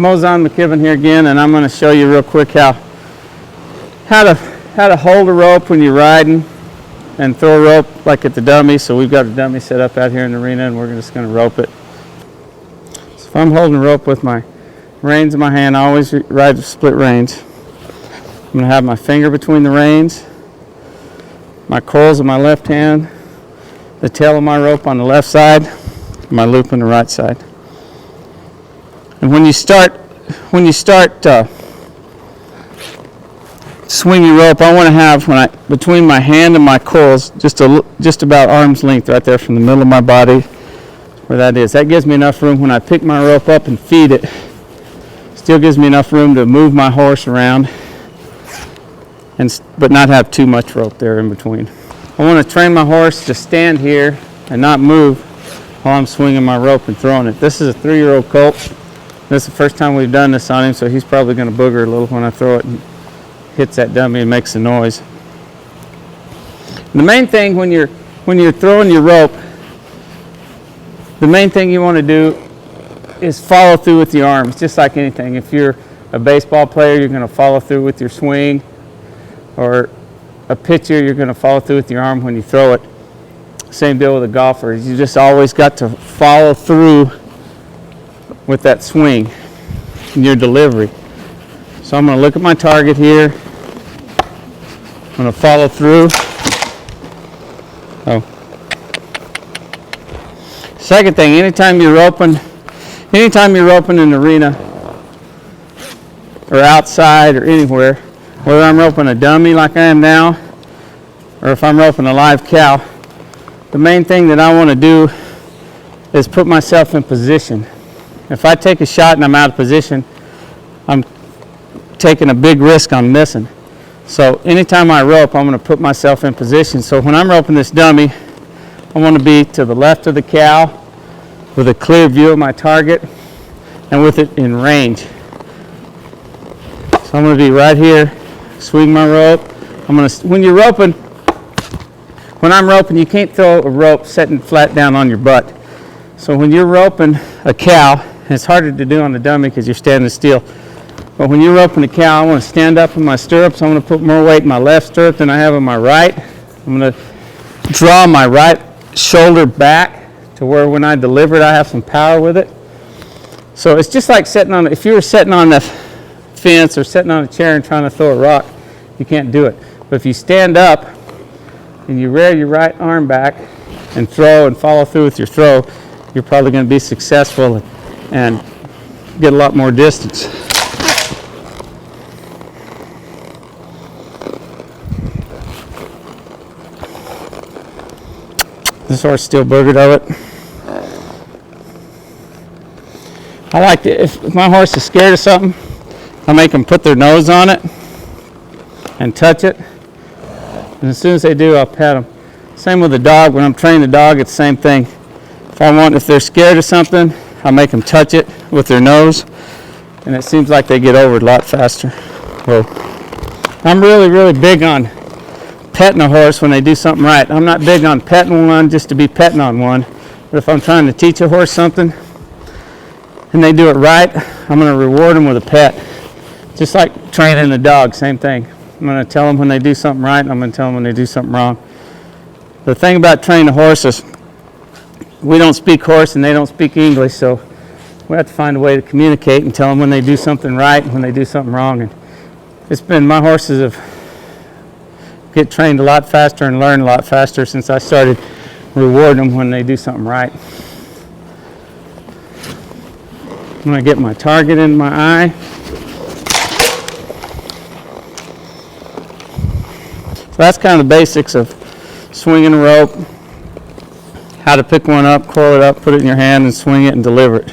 Mozaun McKibben here again, and I'm going to show you real quick how to hold a rope when you're riding and throw a rope like at the dummy. So we've got a dummy set up out here in the arena, and we're just going to rope it. So if I'm holding a rope with my reins in my hand, I always ride the split reins. I'm going to have my finger between the reins, my coils in my left hand, the tail of my rope on the left side, my loop on the right side. And when you start swinging rope, I want to have between my hand and my coils just about arm's length right there from the middle of my body, where that is. That gives me enough room when I pick my rope up and feed it. Still gives me enough room to move my horse around, but not have too much rope there in between. I want to train my horse to stand here and not move while I'm swinging my rope and throwing it. This is a 3-year-old colt. This is the first time we've done this on him, so he's probably going to booger a little when I throw it and hits that dummy and makes a noise. The main thing when you're throwing your rope, the main thing you want to do is follow through with your arms, just like anything. If you're a baseball player, you're going to follow through with your swing, or a pitcher, you're going to follow through with your arm when you throw it. Same deal with a golfer. You just always got to follow through with that swing in your delivery. So I'm going to look at my target here. I'm going to follow through. Second thing, anytime you're roping in the arena or outside or anywhere, whether I'm roping a dummy like I am now or if I'm roping a live cow, the main thing that I want to do is put myself in position. If I take a shot and I'm out of position, I'm taking a big risk on missing. So anytime I rope, I'm going to put myself in position. So when I'm roping this dummy, I want to be to the left of the cow with a clear view of my target and with it in range. So I'm going to be right here, swing my rope. When I'm roping, you can't throw a rope sitting flat down on your butt. So when you're roping a cow, it's harder to do on the dummy because you're standing still. But when you're roping a cow, I want to stand up in my stirrups. I'm going to put more weight in my left stirrup than I have in my right. I'm going to draw my right shoulder back to where when I deliver it, I have some power with it. So it's just like if you were sitting on the fence or sitting on a chair and trying to throw a rock, you can't do it. But if you stand up and you rear your right arm back and throw and follow through with your throw, you're probably going to be successful and get a lot more distance. This horse still boogered of it. I like to, if my horse is scared of something, I make them put their nose on it and touch it. And as soon as they do, I'll pet them. Same with the dog. When I'm training the dog, it's the same thing. If they're scared of something, I'll make them touch it with their nose, and it seems like they get over it a lot faster. Well, I'm really, really big on petting a horse when they do something right. I'm not big on petting one just to be petting on one. But if I'm trying to teach a horse something and they do it right, I'm going to reward them with a pet. Just like training a dog, same thing. I'm going to tell them when they do something right, and I'm going to tell them when they do something wrong. The thing about training a horse is we don't speak horse and they don't speak English, so we have to find a way to communicate and tell them when they do something right and when they do something wrong. And my horses have get trained a lot faster and learn a lot faster since I started rewarding them when they do something right. I'm going to get my target in my eye. So that's kind of the basics of swinging a rope, how to pick one up, coil it up, put it in your hand and swing it and deliver it.